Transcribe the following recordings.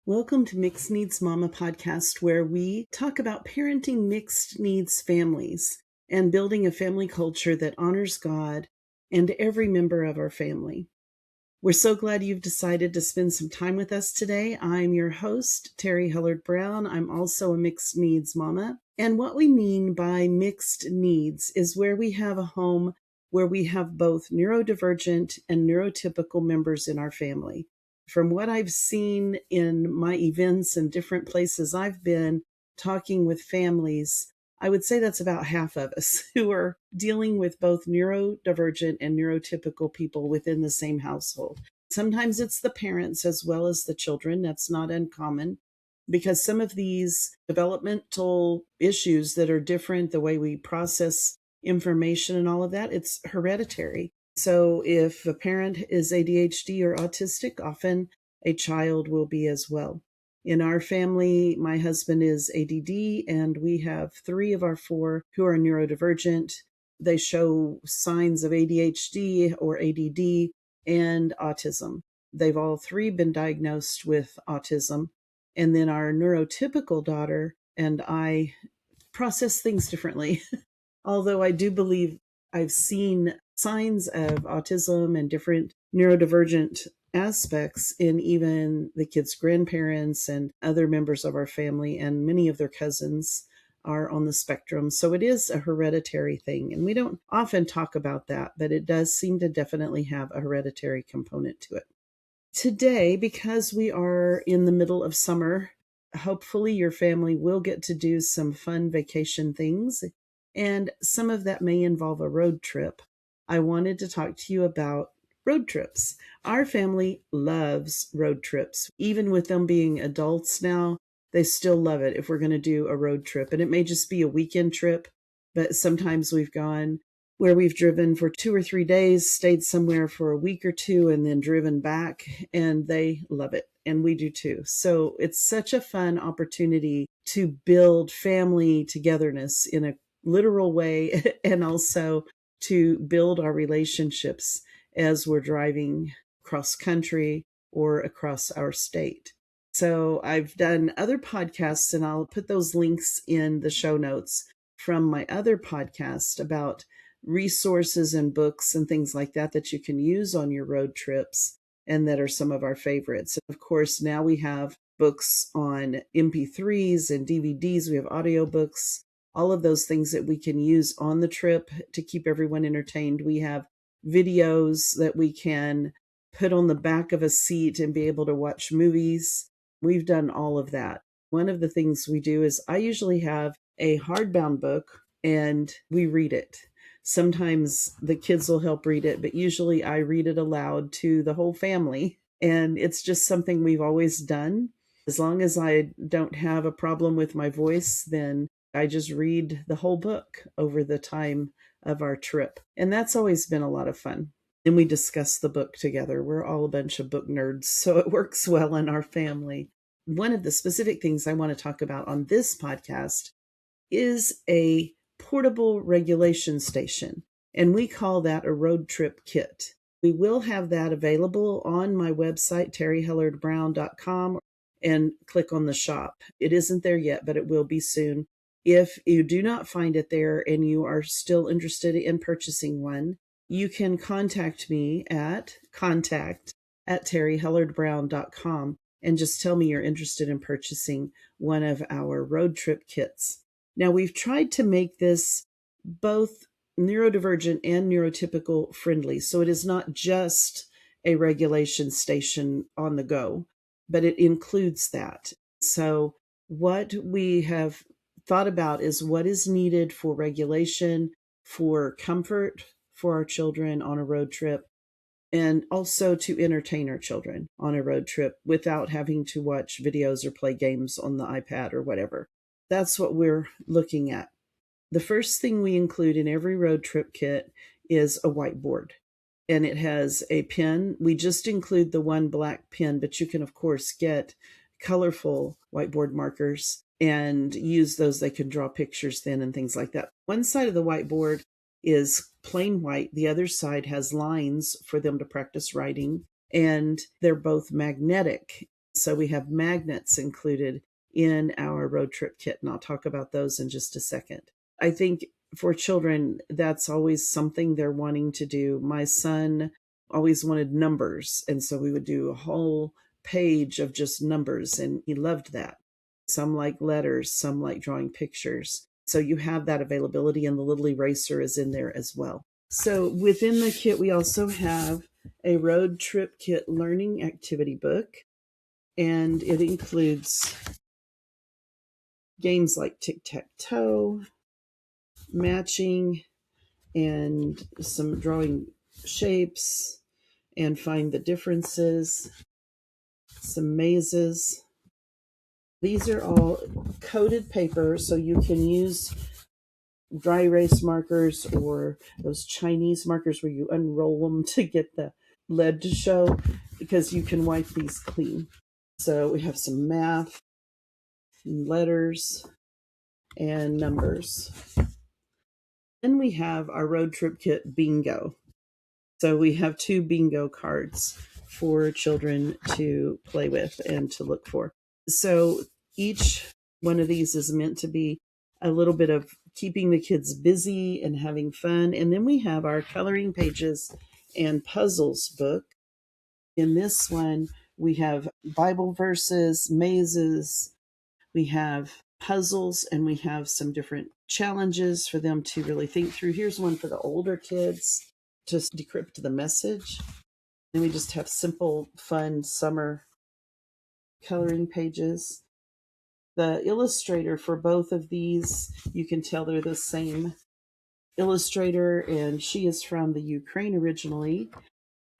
Welcome to Mixed Needs Mama podcast, where we talk about parenting mixed needs families and building a family culture that honors God and every member of our family. We're so glad you've decided to spend some time with us today. I'm your host, Terrie Hellard-Brown. I'm also a mixed needs mama. And what we mean by mixed needs is where we have a home where we have both neurodivergent and neurotypical members in our family. From what I've seen in my events and different places I've been talking with families, I would say that's about half of us who are dealing with both neurodivergent and neurotypical people within the same household. Sometimes it's the parents as well as the children. That's not uncommon because some of these developmental issues that are different, the way we process information and all of that, it's hereditary. So if a parent is ADHD or autistic, often a child will be as well. In our family, my husband is ADD, and we have 3 of our 4 who are neurodivergent. They show signs of ADHD or ADD and autism. They've all 3 been diagnosed with autism. And then our neurotypical daughter and I process things differently. Although I do believe I've seen signs of autism and different neurodivergent aspects in even the kids' grandparents and other members of our family, and many of their cousins are on the spectrum. So it is a hereditary thing, and we don't often talk about that, but it does seem to definitely have a hereditary component to it. Today, because we are in the middle of summer, hopefully your family will get to do some fun vacation things, and some of that may involve a road trip. I wanted to talk to you about road trips. Our family loves road trips. Even with them being adults now, they still love it if we're going to do a road trip. And it may just be a weekend trip, but sometimes we've gone where we've driven for 2 or 3 days, stayed somewhere for a week or 2, and then driven back, and they love it. And we do too. So it's such a fun opportunity to build family togetherness in a literal way, and also to build our relationships as we're driving cross country or across our state. So I've done other podcasts, and I'll put those links in the show notes from my other podcast about resources and books and things like that that you can use on your road trips and that are some of our favorites. And of course, now we have books on MP3s and DVDs. We have audiobooks, all of those things that we can use on the trip to keep everyone entertained. We have videos that we can put on the back of a seat and be able to watch movies. We've done all of that. One of the things we do is I usually have a hardbound book and we read it. Sometimes the kids will help read it, but usually I read it aloud to the whole family. And it's just something we've always done. As long as I don't have a problem with my voice, then I just read the whole book over the time of our trip. And that's always been a lot of fun. And we discuss the book together. We're all a bunch of book nerds, so it works well in our family. One of the specific things I want to talk about on this podcast is a portable regulation station, and we call that a road trip kit. We will have that available on my website, terriehellardbrown.com, and click on the shop. It isn't there yet, but it will be soon. If you do not find it there and you are still interested in purchasing one, you can contact me at contact@terriehellardbrown.com and just tell me you're interested in purchasing one of our road trip kits. Now, we've tried to make this both neurodivergent and neurotypical friendly, so it is not just a regulation station on the go, but it includes that. So what we have thought about is what is needed for regulation, for comfort for our children on a road trip, and also to entertain our children on a road trip without having to watch videos or play games on the iPad or whatever. That's what we're looking at. The first thing we include in every road trip kit is a whiteboard. and it has a pen. We just include the one black pen, but you can, of course, get colorful whiteboard markers and use those. They can draw pictures then and things like that. One side of the whiteboard is plain white. The other side has lines for them to practice writing, and they're both magnetic. So we have magnets included in our road trip kit, and I'll talk about those in just a second. I think for children, that's always something they're wanting to do. My son always wanted numbers, and so we would do a whole page of just numbers, and he loved that. Some like letters, some like drawing pictures. So you have that availability, and the little eraser is in there as well. So within the kit, we also have a road trip kit learning activity book, and it includes games like tic-tac-toe, matching, and some drawing shapes and find the differences, some mazes. These are all coated paper, so you can use dry erase markers or those Chinese markers where you unroll them to get the lead to show, because you can wipe these clean. So we have some math, letters, and numbers. Then we have our road trip kit bingo. So we have 2 bingo cards for children to play with and to look for. So each one of these is meant to be a little bit of keeping the kids busy and having fun. And then we have our coloring pages and puzzles book. In this one, we have Bible verses, mazes, we have puzzles, and we have some different challenges for them to really think through. Here's one for the older kids, just decrypt the message. And we just have simple, fun summer coloring pages. The illustrator for both of these, you can tell they're the same illustrator, and she is from the Ukraine originally.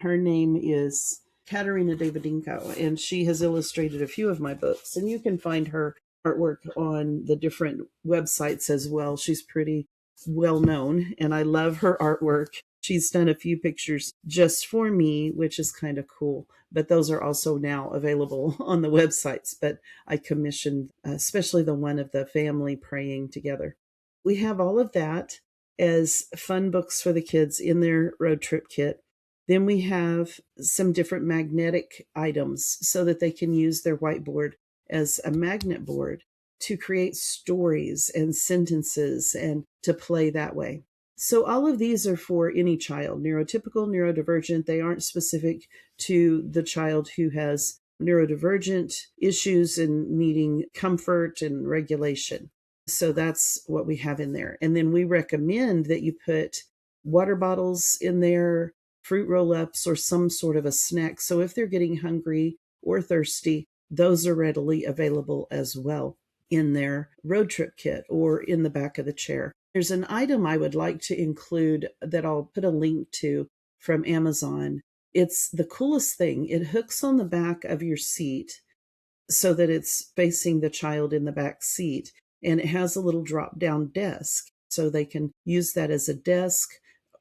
Her name is Katerina Davidenko, and she has illustrated a few of my books, and you can find her artwork on the different websites as well. She's pretty well known, and I love her artwork. She's done a few pictures just for me, which is kind of cool, but those are also now available on the websites. But I commissioned especially the one of the family praying together. We have all of that as fun books for the kids in their road trip kit. Then we have some different magnetic items so that they can use their whiteboard as a magnet board to create stories and sentences and to play that way. So all of these are for any child, neurotypical, neurodivergent. They aren't specific to the child who has neurodivergent issues and needing comfort and regulation. So that's what we have in there. And then we recommend that you put water bottles in there, fruit roll-ups, or some sort of a snack. So if they're getting hungry or thirsty, those are readily available as well in their road trip kit or in the back of the chair. There's an item I would like to include that I'll put a link to from Amazon. It's the coolest thing. It hooks on the back of your seat so that it's facing the child in the back seat, and it has a little drop-down desk, so they can use that as a desk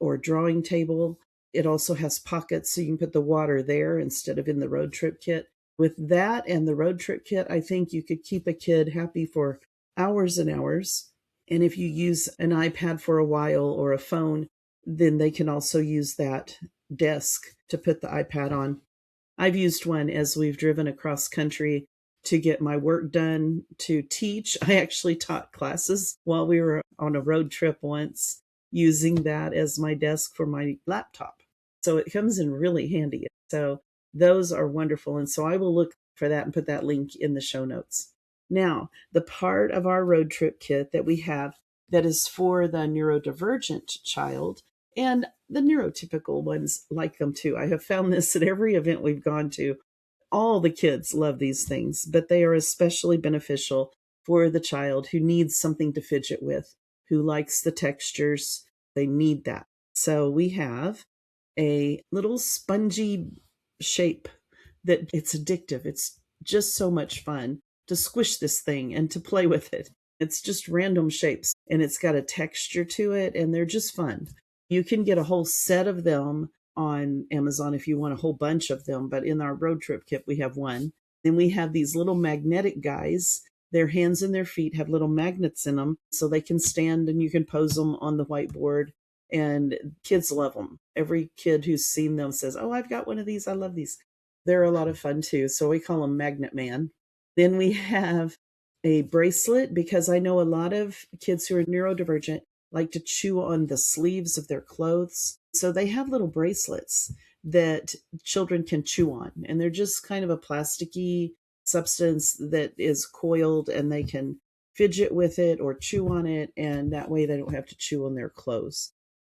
or drawing table. It also has pockets, so you can put the water there instead of in the road trip kit. With that and the road trip kit, I think you could keep a kid happy for hours and hours. And if you use an iPad for a while or a phone, then they can also use that desk to put the iPad on. I've used one as we've driven across country to get my work done, to teach. I actually taught classes while we were on a road trip once, using that as my desk for my laptop. So it comes in really handy. So those are wonderful. And so I will look for that and put that link in the show notes. Now, the part of our road trip kit that we have that is for the neurodivergent child, and the neurotypical ones like them too. I have found this at every event we've gone to. All the kids love these things, but they are especially beneficial for the child who needs something to fidget with, who likes the textures. They need that. So we have a little spongy shape that it's addictive. It's just so much fun to squish this thing and to play with it. It's just random shapes, and it's got a texture to it, and they're just fun. You can get a whole set of them on Amazon if you want a whole bunch of them, but in our road trip kit, we have one. Then we have these little magnetic guys. Their hands and their feet have little magnets in them so they can stand and you can pose them on the whiteboard. And kids love them. Every kid who's seen them says, "Oh, I've got one of these. I love these." They're a lot of fun too. So we call them Magnet Man. Then we have a bracelet because I know a lot of kids who are neurodivergent like to chew on the sleeves of their clothes. So they have little bracelets that children can chew on. And they're just kind of a plasticky substance that is coiled and they can fidget with it or chew on it. And that way they don't have to chew on their clothes.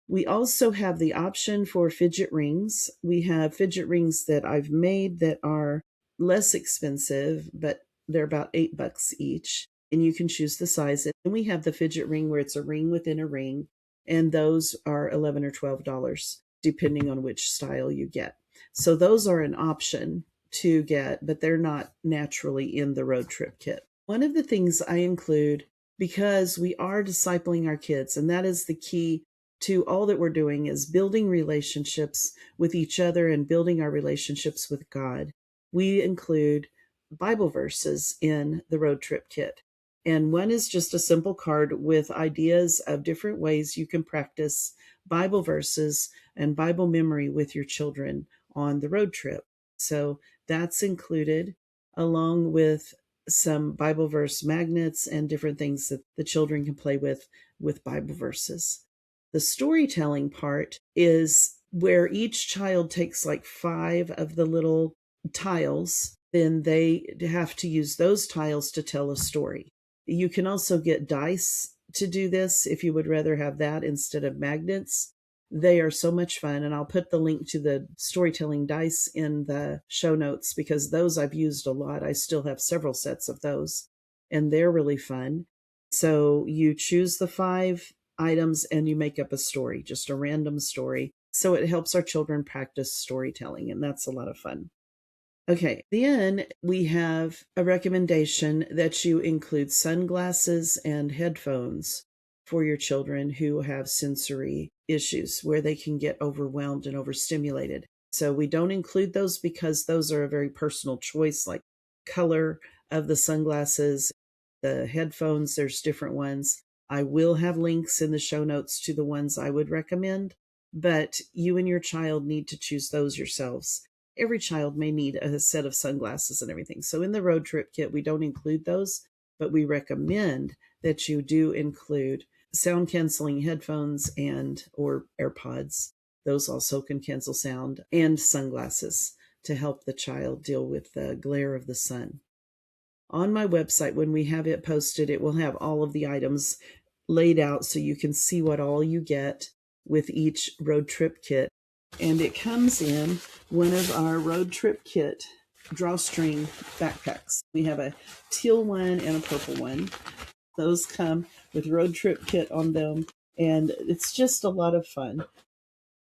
We also have the option for fidget rings. We have fidget rings that I've made that are less expensive, but they're about $8 each. And you can choose the size. And we have the fidget ring where it's a ring within a ring. And those are $11 or $12, depending on which style you get. So those are an option to get, but they're not naturally in the road trip kit. One of the things I include, because we are discipling our kids, and that is the key to all that we're doing, is building relationships with each other and building our relationships with God. We include Bible verses in the road trip kit. And one is just a simple card with ideas of different ways you can practice Bible verses and Bible memory with your children on the road trip. So that's included, along with some Bible verse magnets and different things that the children can play with Bible verses. The storytelling part is where each child takes like 5 of the little tiles. Then they have to use those tiles to tell a story. You can also get dice to do this if you would rather have that instead of magnets. They are so much fun. And I'll put the link to the storytelling dice in the show notes because those I've used a lot. I still have several sets of those and they're really fun. So you choose the 5 items and you make up a story, just a random story. So it helps our children practice storytelling, and that's a lot of fun. Okay, then we have a recommendation that you include sunglasses and headphones for your children who have sensory issues where they can get overwhelmed and overstimulated. So we don't include those because those are a very personal choice, like color of the sunglasses, the headphones, there's different ones. I will have links in the show notes to the ones I would recommend, but you and your child need to choose those yourselves. Every child may need a set of sunglasses and everything. So in the road trip kit, we don't include those, but we recommend that you do include sound canceling headphones and or AirPods. Those also can cancel sound, and sunglasses to help the child deal with the glare of the sun. On my website, when we have it posted, it will have all of the items laid out so you can see what all you get with each road trip kit. And it comes in one of our road trip kit drawstring backpacks. We have a teal one and a purple one. Those come with road trip kit on them, and it's just a lot of fun.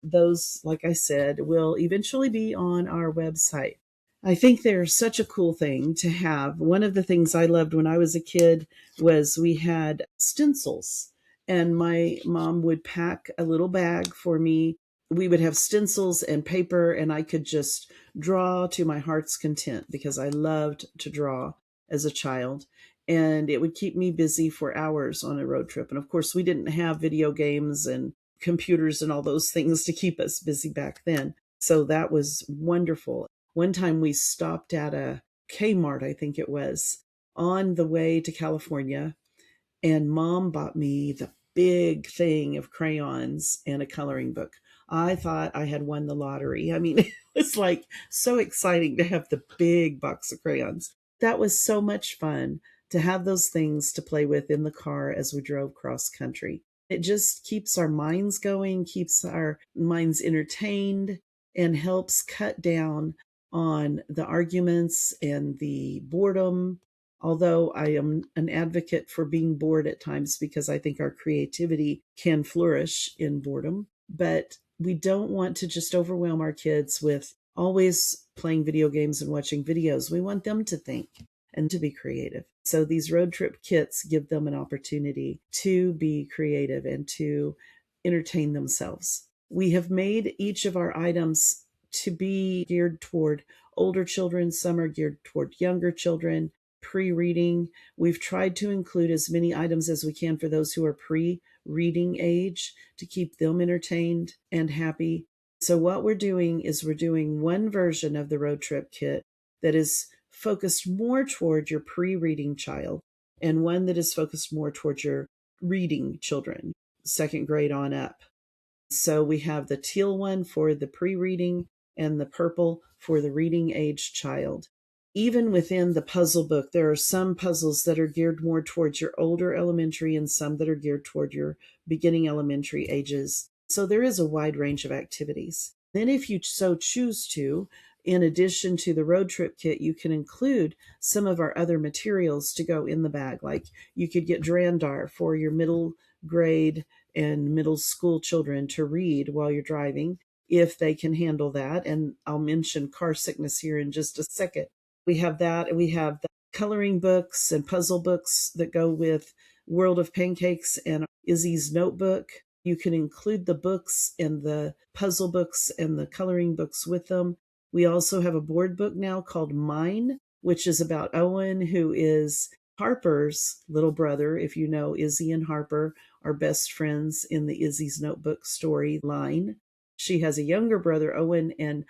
Those, like I said, will eventually be on our website. I think they're such a cool thing to have. One of the things I loved when I was a kid was we had stencils, and my mom would pack a little bag for me. We would have stencils and paper, and I could just draw to my heart's content because I loved to draw as a child. And it would keep me busy for hours on a road trip. And of course, we didn't have video games and computers and all those things to keep us busy back then. So that was wonderful. One time we stopped at a Kmart, I think it was, on the way to California, and Mom bought me the big thing of crayons and a coloring book. I thought I had won the lottery. I mean, it was like so exciting to have the big box of crayons. That was so much fun to have those things to play with in the car as we drove cross country. It just keeps our minds going, keeps our minds entertained, and helps cut down on the arguments and the boredom. Although I am an advocate for being bored at times because I think our creativity can flourish in boredom, but we don't want to just overwhelm our kids with always playing video games and watching videos. We want them to think and to be creative. So these road trip kits give them an opportunity to be creative and to entertain themselves. We have made each of our items to be geared toward older children. Some are geared toward younger children, pre-reading. We've tried to include as many items as we can for those who are pre-reading age to keep them entertained and happy. So what we're doing is we're doing one version of the road trip kit that is focused more toward your pre-reading child, and one that is focused more towards your reading children, second grade on up. So we have the teal one for the pre-reading and the purple for the reading age child. Even within the puzzle book, there are some puzzles that are geared more towards your older elementary and some that are geared toward your beginning elementary ages. So there is a wide range of activities. Then if you so choose to, in addition to the road trip kit, you can include some of our other materials to go in the bag. Like you could get Drandar for your middle grade and middle school children to read while you're driving, if they can handle that. And I'll mention car sickness here in just a second. We have that, and we have the coloring books and puzzle books that go with World of Pancakes and Izzy's notebook. You can include the books and the puzzle books and the coloring books with them. We also have a board book now called Mine, which is about Owen, who is Harper's little brother. If you know, Izzy and Harper are best friends in the Izzy's Notebook storyline. She has a younger brother, Owen, and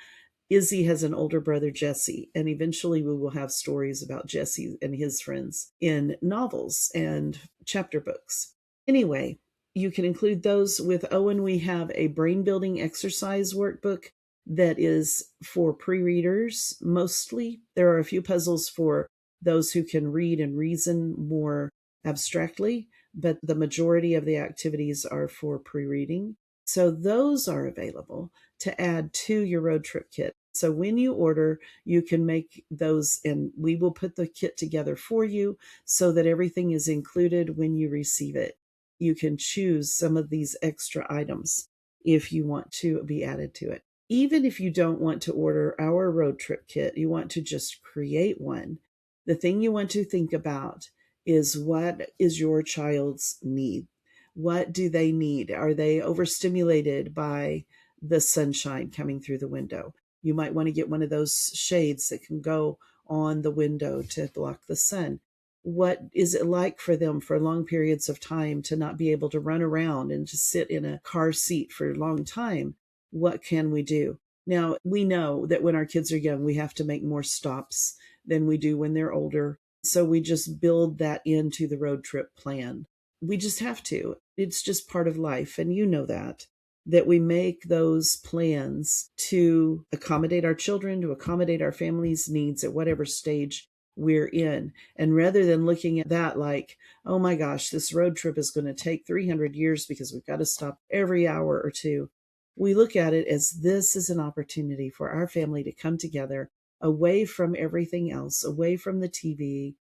Izzy has an older brother, Jesse. And eventually we will have stories about Jesse and his friends in novels and chapter books. Anyway, you can include those. With Owen, we have a brain building exercise workbook that is for pre-readers mostly. There are a few puzzles for those who can read and reason more abstractly, but the majority of the activities are for pre-reading. So those are available to add to your road trip kit. So when you order, you can make those, and we will put the kit together for you so that everything is included when you receive it. You can choose some of these extra items if you want to be added to it. Even if you don't want to order our road trip kit, you want to just create one, the thing you want to think about is, what is your child's need? What do they need? Are they overstimulated by the sunshine coming through the window? You might want to get one of those shades that can go on the window to block the sun. What is it like for them for long periods of time to not be able to run around and to sit in a car seat for a long time? What can we do? Now, we know that when our kids are young, we have to make more stops than we do when they're older. So we just build that into the road trip plan. We just have to. It's just part of life. And you know that we make those plans to accommodate our children, to accommodate our family's needs at whatever stage we're in. And rather than looking at that like, oh my gosh, this road trip is going to take 300 years because we've got to stop every hour or two, we look at it as this is an opportunity for our family to come together away from everything else, away from the TV,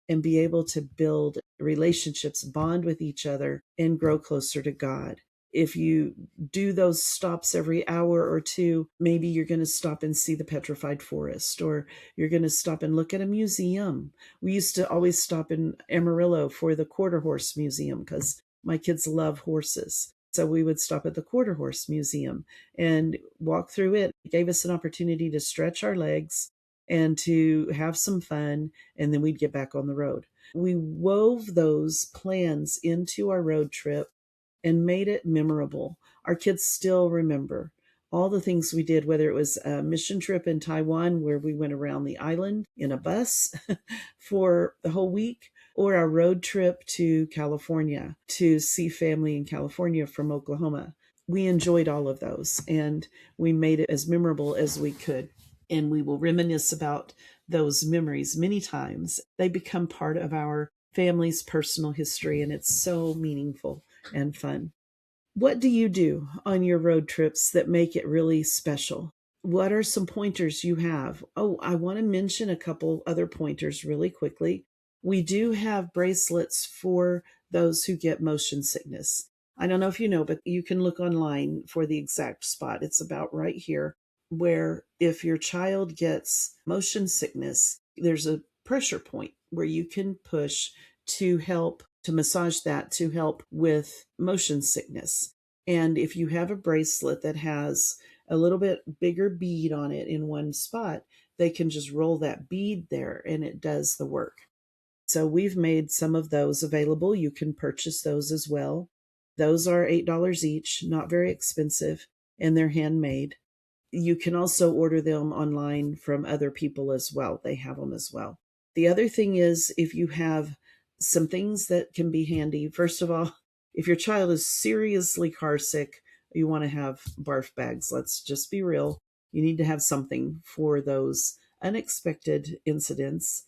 and be able to build relationships, bond with each other, and grow closer to God. If you do those stops every hour or two, maybe you're going to stop and see the petrified forest, or you're going to stop and look at a museum. We used to always stop in Amarillo for the Quarter Horse Museum because my kids love horses. So we would stop at the Quarter Horse Museum and walk through it. It gave us an opportunity to stretch our legs and to have some fun, and then we'd get back on the road. We wove those plans into our road trip and made it memorable. Our kids still remember all the things we did, whether it was a mission trip in Taiwan where we went around the island in a bus for the whole week, or our road trip to California to see family in California from Oklahoma. We enjoyed all of those, and we made it as memorable as we could. And we will reminisce about those memories many times. They become part of our family's personal history, and it's so meaningful and fun. What do you do on your road trips that make it really special? What are some pointers you have? Oh, I want to mention a couple other pointers really quickly. We do have bracelets for those who get motion sickness. I don't know if you know, but you can look online for the exact spot. It's about right here, where if your child gets motion sickness, there's a pressure point where you can push to help to massage that to help with motion sickness. And if you have a bracelet that has a little bit bigger bead on it in one spot, they can just roll that bead there and it does the work. So we've made some of those available. You can purchase those as well. Those are $8 each, not very expensive, and they're handmade. You can also order them online from other people as well. They have them as well. The other thing is, if you have some things that can be handy, first of all, if your child is seriously car sick, you want to have barf bags. Let's just be real. You need to have something for those unexpected incidents.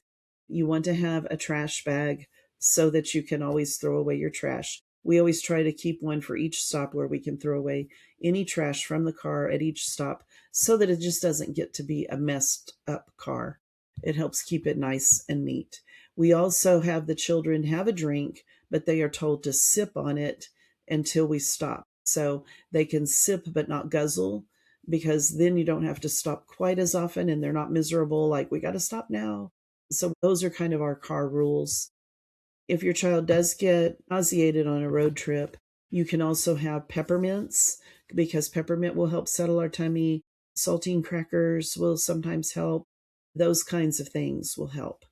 You want to have a trash bag so that you can always throw away your trash. We always try to keep one for each stop where we can throw away any trash from the car at each stop so that it just doesn't get to be a messed up car. It helps keep it nice and neat. We also have the children have a drink, but they are told to sip on it until we stop. So they can sip but not guzzle, because then you don't have to stop quite as often and they're not miserable like, we got to stop now. So those are kind of our car rules. If your child does get nauseated on a road trip, you can also have peppermints, because peppermint will help settle our tummy. Saltine crackers will sometimes help. Those kinds of things will help.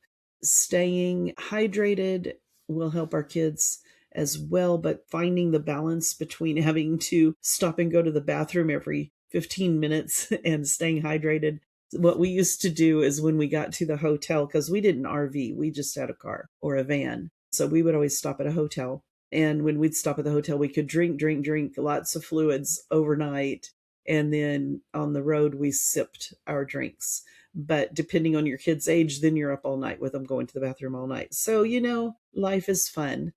Staying hydrated will help our kids as well, but finding the balance between having to stop and go to the bathroom every 15 minutes and staying hydrated. What we used to do is, when we got to the hotel, because we didn't RV, we just had a car or a van. So we would always stop at a hotel. And when we'd stop at the hotel, we could drink lots of fluids overnight. And then on the road, we sipped our drinks. But depending on your kid's age, then you're up all night with them, going to the bathroom all night. So, life is fun.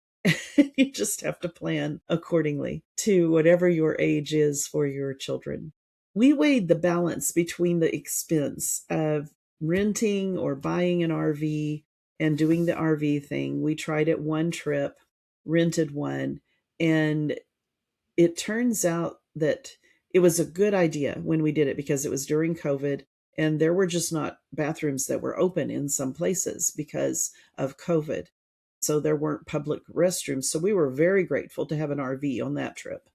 You just have to plan accordingly to whatever your age is for your children. We weighed the balance between the expense of renting or buying an RV and doing the RV thing. We tried it one trip, rented one, and it turns out that it was a good idea when we did it, because it was during COVID and there were just not bathrooms that were open in some places because of COVID. So there weren't public restrooms. So we were very grateful to have an RV on that trip.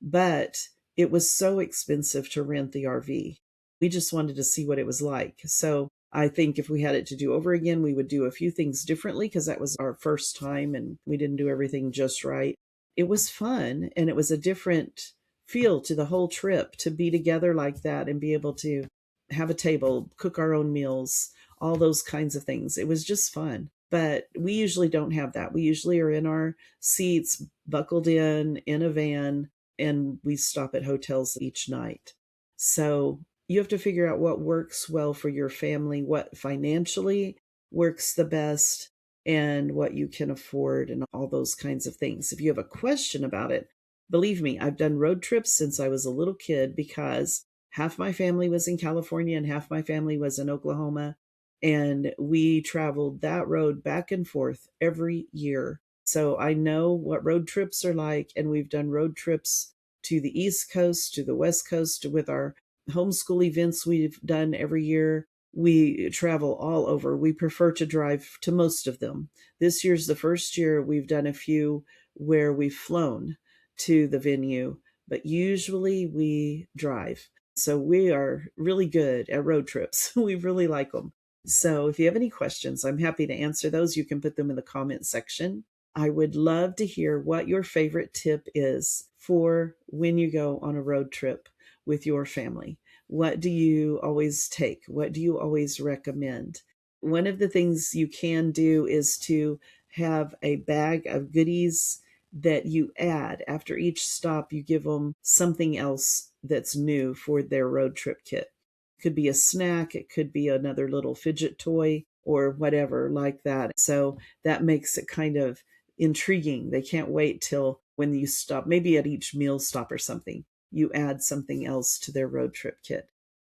But it was so expensive to rent the RV. We just wanted to see what it was like. So I think if we had it to do over again, we would do a few things differently, because that was our first time and we didn't do everything just right. It was fun, and it was a different feel to the whole trip to be together like that and be able to have a table, cook our own meals, all those kinds of things. It was just fun. But we usually don't have that. We usually are in our seats, buckled in a van, and we stop at hotels each night. So you have to figure out what works well for your family, what financially works the best, and what you can afford, and all those kinds of things. If you have a question about it, believe me, I've done road trips since I was a little kid, because half my family was in California and half my family was in Oklahoma. And we traveled that road back and forth every year. So I know what road trips are like. And we've done road trips to the East Coast, to the West Coast, with our homeschool events we've done every year. We travel all over. We prefer to drive to most of them. This year's the first year we've done a few where we've flown to the venue, but usually we drive. So we are really good at road trips. We really like them. So if you have any questions, I'm happy to answer those. You can put them in the comment section. I would love to hear what your favorite tip is for when you go on a road trip with your family. What do you always take? What do you always recommend? One of the things you can do is to have a bag of goodies that you add. After each stop, you give them something else that's new for their road trip kit. It could be a snack, it could be another little fidget toy, or whatever like that. So that makes it kind of intriguing. They can't wait till when you stop, maybe at each meal stop or something, you add something else to their road trip kit.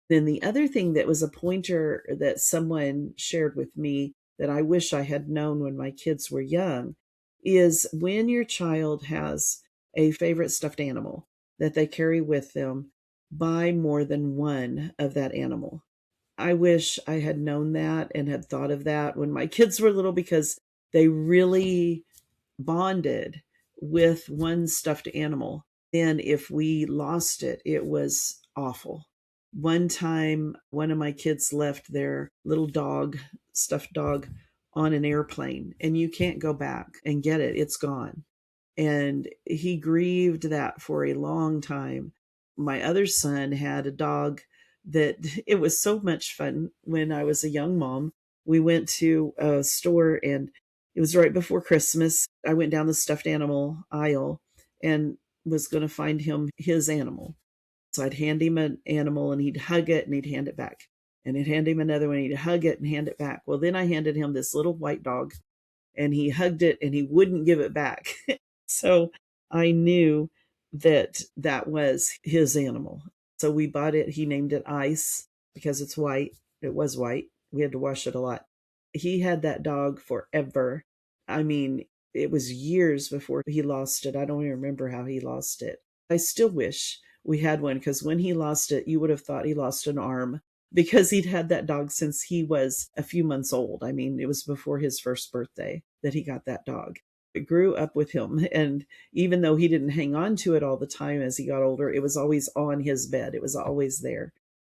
Then the other thing that was a pointer that someone shared with me that I wish I had known when my kids were young is, when your child has a favorite stuffed animal that they carry with them, buy more than one of that animal. I wish I had known that and had thought of that when my kids were little, because they really bonded with one stuffed animal. Then if we lost it, it was awful. One time, one of my kids left their little dog, stuffed dog, on an airplane, and you can't go back and get it. It's gone. And he grieved that for a long time. My other son had a dog that it was so much fun when I was a young mom. We went to a store and it was right before Christmas. I went down the stuffed animal aisle and was going to find him his animal. So I'd hand him an animal and he'd hug it and he'd hand it back. And I'd hand him another one, he'd hug it and hand it back. Well, then I handed him this little white dog and he hugged it and he wouldn't give it back. So I knew that that was his animal. So we bought it. He named it Ice because it's white. It was white. We had to wash it a lot. He had that dog forever. I mean, it was years before he lost it. I don't even remember how he lost it. I still wish we had one because when he lost it, you would have thought he lost an arm because he'd had that dog since he was a few months old. I mean, it was before his first birthday that he got that dog. It grew up with him. And even though he didn't hang on to it all the time as he got older, it was always on his bed. It was always there.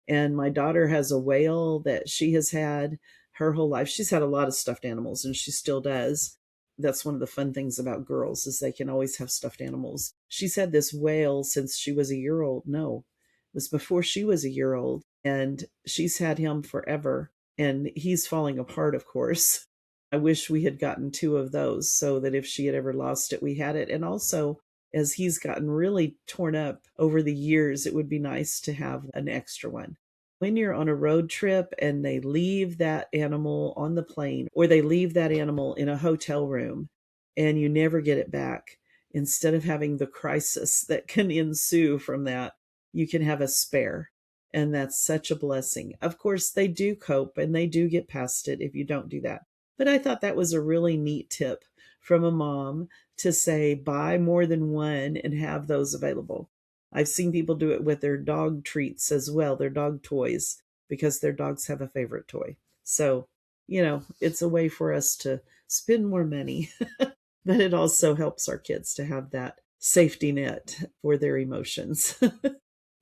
And my daughter has a whale that she has had her whole life. She's had a lot of stuffed animals and she still does. That's one of the fun things about girls is they can always have stuffed animals. She's had this whale since she was a year old. No, it was before she was a year old. And she's had him forever. And he's falling apart, of course. I wish we had gotten two of those so that if she had ever lost it, we had it. And also, as he's gotten really torn up over the years, it would be nice to have an extra one. When you're on a road trip and they leave that animal on the plane or they leave that animal in a hotel room and you never get it back, instead of having the crisis that can ensue from that, you can have a spare. And that's such a blessing. Of course, they do cope and they do get past it if you don't do that. But I thought that was a really neat tip from a mom to say, buy more than one and have those available. I've seen people do it with their dog treats as well, their dog toys, because their dogs have a favorite toy. So, it's a way for us to spend more money, but it also helps our kids to have that safety net for their emotions.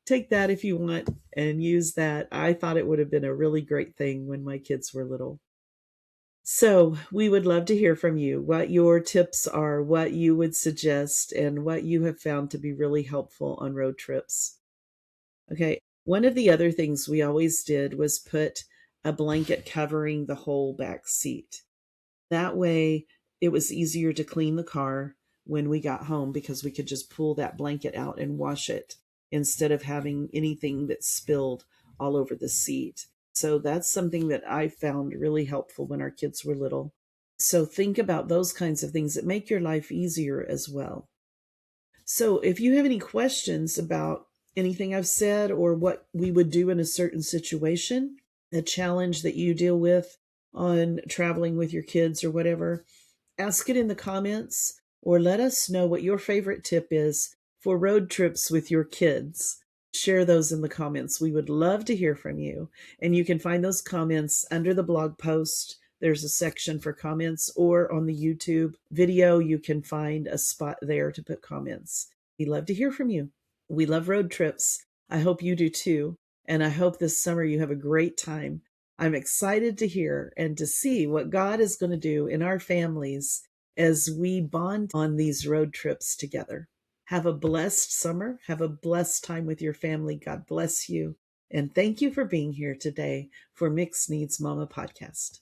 Take that if you want and use that. I thought it would have been a really great thing when my kids were little. So we would love to hear from you, what your tips are, what you would suggest, and what you have found to be really helpful on road trips. Okay, one of the other things we always did was put a blanket covering the whole back seat. That way it was easier to clean the car when we got home because we could just pull that blanket out and wash it instead of having anything that spilled all over the seat. So that's something that I found really helpful when our kids were little. So think about those kinds of things that make your life easier as well. So if you have any questions about anything I've said or what we would do in a certain situation, a challenge that you deal with on traveling with your kids or whatever, ask it in the comments or let us know what your favorite tip is for road trips with your kids. Share those in the comments. We would love to hear from you. And you can find those comments under the blog post. There's a section for comments, or on the YouTube video, you can find a spot there to put comments. We love to hear from you. We love road trips. I hope you do too. And I hope this summer you have a great time. I'm excited to hear and to see what God is going to do in our families as we bond on these road trips together. Have a blessed summer. Have a blessed time with your family. God bless you. And thank you for being here today for Mixed Needs Mama Podcast.